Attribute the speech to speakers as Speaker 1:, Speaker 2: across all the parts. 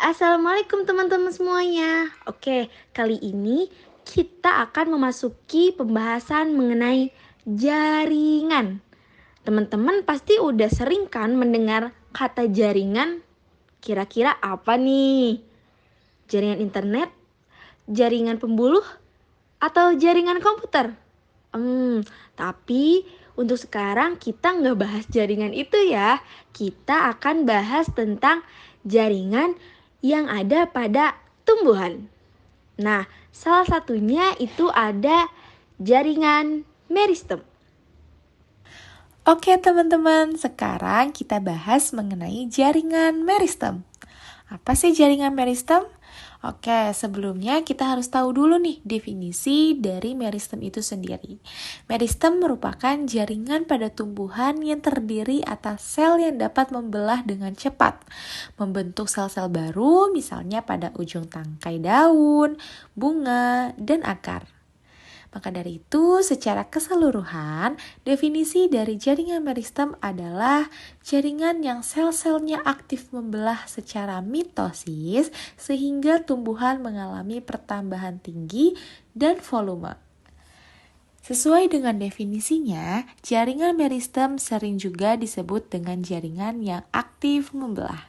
Speaker 1: Assalamualaikum teman-teman semuanya. Oke, kali ini kita akan memasuki pembahasan mengenai jaringan. Teman-teman pasti udah sering kan mendengar kata jaringan? Kira-kira apa nih? Jaringan internet? Jaringan pembuluh? Atau jaringan komputer? Tapi untuk sekarang kita nggak bahas jaringan itu ya. Kita akan bahas tentang jaringan yang ada pada tumbuhan. Nah, salah satunya itu ada jaringan meristem.
Speaker 2: Oke teman-teman, sekarang kita bahas mengenai jaringan meristem. Apa sih jaringan meristem? Oke, sebelumnya kita harus tahu dulu nih definisi dari meristem itu sendiri. Meristem merupakan jaringan pada tumbuhan yang terdiri atas sel yang dapat membelah dengan cepat, membentuk sel-sel baru misalnya pada ujung tangkai daun, bunga, dan akar. Maka dari itu, secara keseluruhan, definisi dari jaringan meristem adalah jaringan yang sel-selnya aktif membelah secara mitosis sehingga tumbuhan mengalami pertambahan tinggi dan volume. Sesuai dengan definisinya, jaringan meristem sering juga disebut dengan jaringan yang aktif membelah.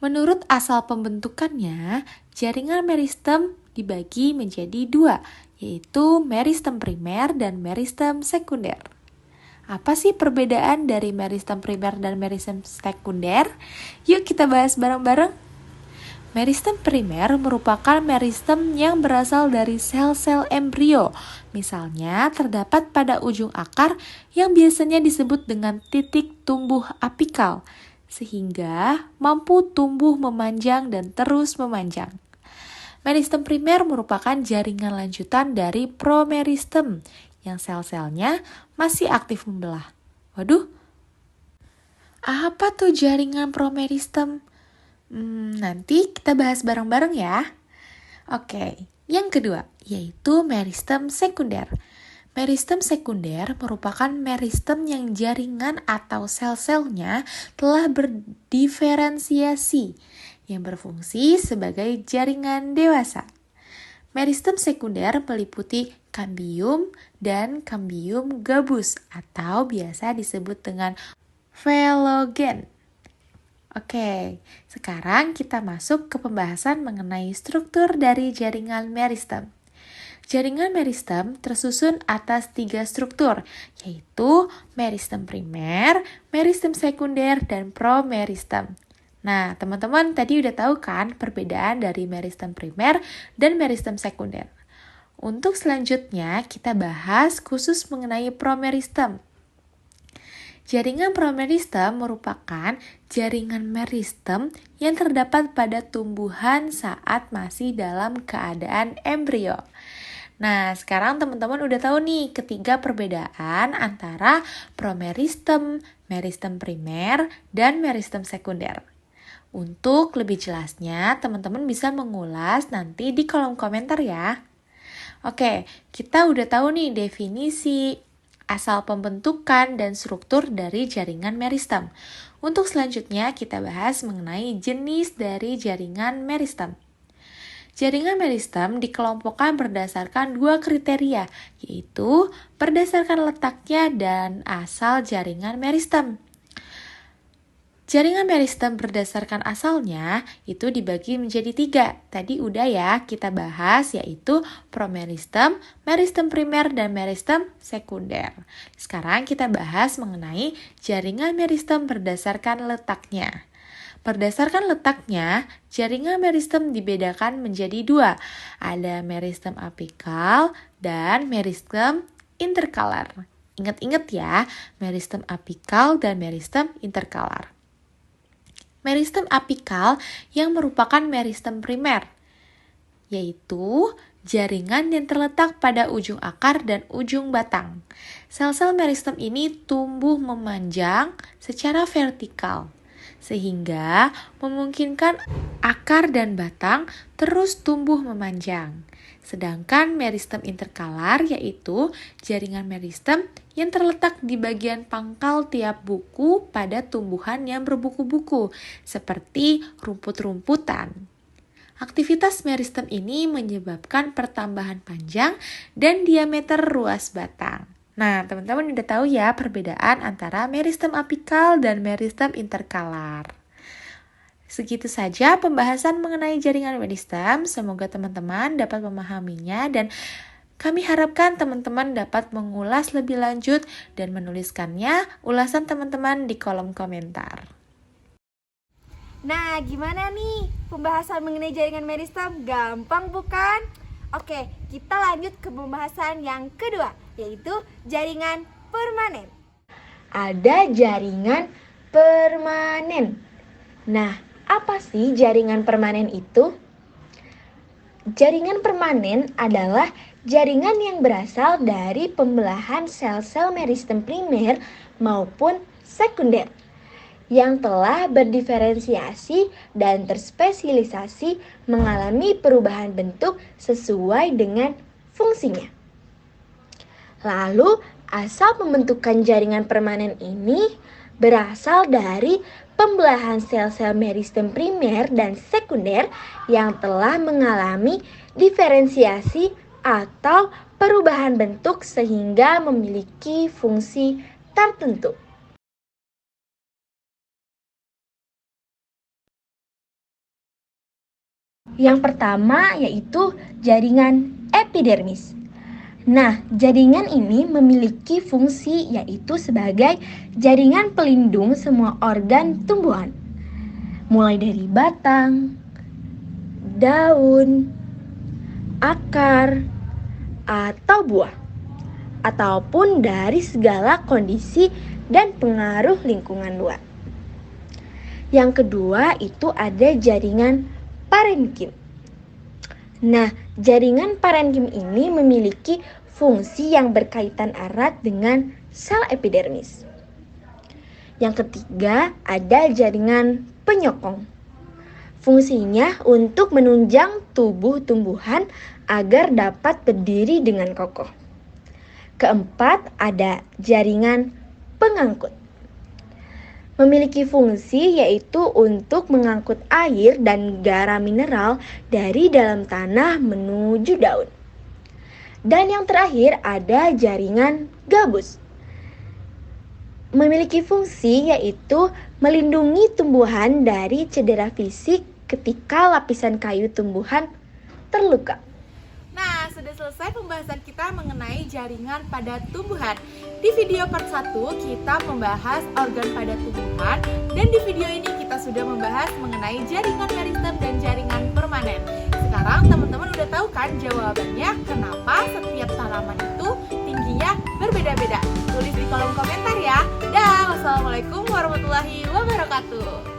Speaker 2: Menurut asal pembentukannya, jaringan meristem dibagi menjadi dua, yaitu meristem primer dan meristem sekunder. Apa sih perbedaan dari meristem primer dan meristem sekunder? Yuk kita bahas bareng-bareng. Meristem primer merupakan meristem yang berasal dari sel-sel embrio. Misalnya terdapat pada ujung akar yang biasanya disebut dengan titik tumbuh apikal, sehingga mampu tumbuh memanjang dan terus memanjang. Meristem primer merupakan jaringan lanjutan dari promeristem yang sel-selnya masih aktif membelah. Waduh, apa tuh jaringan promeristem? Nanti kita bahas bareng-bareng ya. Oke, yang kedua yaitu meristem sekunder. Meristem sekunder merupakan meristem yang jaringan atau sel-selnya telah berdiferensiasi yang berfungsi sebagai jaringan dewasa. Meristem sekunder meliputi kambium dan kambium gabus atau biasa disebut dengan velogen. Oke, sekarang kita masuk ke pembahasan mengenai struktur dari jaringan meristem. Jaringan meristem tersusun atas 3 struktur, yaitu meristem primer, meristem sekunder, dan promeristem. Nah, teman-teman tadi udah tahu kan perbedaan dari meristem primer dan meristem sekunder. Untuk selanjutnya, kita bahas khusus mengenai promeristem. Jaringan promeristem merupakan jaringan meristem yang terdapat pada tumbuhan saat masih dalam keadaan embrio. Nah, sekarang teman-teman udah tahu nih ketiga perbedaan antara promeristem, meristem primer, dan meristem sekunder. Untuk lebih jelasnya, teman-teman bisa mengulas nanti di kolom komentar ya. Oke, kita udah tahu nih definisi, asal pembentukan, dan struktur dari jaringan meristem. Untuk selanjutnya kita bahas mengenai jenis dari jaringan meristem. Jaringan meristem dikelompokkan berdasarkan 2 kriteria, yaitu berdasarkan letaknya dan asal jaringan meristem. Jaringan meristem berdasarkan asalnya itu dibagi menjadi 3. Tadi udah ya kita bahas, yaitu promeristem, meristem primer, dan meristem sekunder. Sekarang kita bahas mengenai jaringan meristem berdasarkan letaknya. Berdasarkan letaknya, jaringan meristem dibedakan menjadi 2. Ada meristem apikal dan meristem interkalar. Ingat-ingat ya, meristem apikal dan meristem interkalar. Meristem apikal yang merupakan meristem primer, yaitu jaringan yang terletak pada ujung akar dan ujung batang. Sel-sel meristem ini tumbuh memanjang secara vertikal, sehingga memungkinkan akar dan batang terus tumbuh memanjang. Sedangkan meristem interkalar yaitu jaringan meristem yang terletak di bagian pangkal tiap buku pada tumbuhan yang berbuku-buku, seperti rumput-rumputan. Aktivitas meristem ini menyebabkan pertambahan panjang dan diameter ruas batang. Nah, teman-teman udah tahu ya perbedaan antara meristem apikal dan meristem interkalar. Segitu saja pembahasan mengenai jaringan meristem. Semoga teman-teman dapat memahaminya dan kami harapkan teman-teman dapat mengulas lebih lanjut dan menuliskannya ulasan teman-teman di kolom komentar.
Speaker 1: Nah, gimana nih pembahasan mengenai jaringan meristem? Gampang bukan? Oke, kita lanjut ke pembahasan yang kedua, yaitu jaringan permanen. Ada jaringan permanen. Nah, apa sih jaringan permanen itu? Jaringan permanen adalah jaringan yang berasal dari pembelahan sel-sel meristem primer maupun sekunder yang telah berdiferensiasi dan terspesialisasi mengalami perubahan bentuk sesuai dengan fungsinya. Lalu, asal pembentukan jaringan permanen ini berasal dari pembelahan sel-sel meristem primer dan sekunder yang telah mengalami diferensiasi atau perubahan bentuk sehingga memiliki fungsi tertentu. Yang pertama yaitu jaringan epidermis. Nah, jaringan ini memiliki fungsi yaitu sebagai jaringan pelindung semua organ tumbuhan, mulai dari batang, daun, akar, atau buah, ataupun dari segala kondisi dan pengaruh lingkungan luar. Yang kedua itu ada jaringan parenkim. Nah, jaringan parenkim ini memiliki fungsi yang berkaitan erat dengan sel epidermis. Yang ketiga, ada jaringan penyokong. Fungsinya untuk menunjang tubuh tumbuhan agar dapat berdiri dengan kokoh. Keempat, ada jaringan pengangkut. Memiliki fungsi yaitu untuk mengangkut air dan garam mineral dari dalam tanah menuju daun. Dan yang terakhir ada jaringan gabus. Memiliki fungsi yaitu melindungi tumbuhan dari cedera fisik ketika lapisan kayu tumbuhan terluka.
Speaker 2: Nah, sudah selesai pembahasan kita mengenai jaringan pada tumbuhan. Di video part 1 kita membahas organ pada tumbuhan, dan di video ini kita sudah membahas mengenai jaringan meristem dan jaringan permanen. Sekarang teman-teman udah tahu kan jawabannya kenapa setiap tanaman itu tingginya berbeda-beda? Tulis di kolom komentar ya. Dah, wassalamualaikum warahmatullahi wabarakatuh.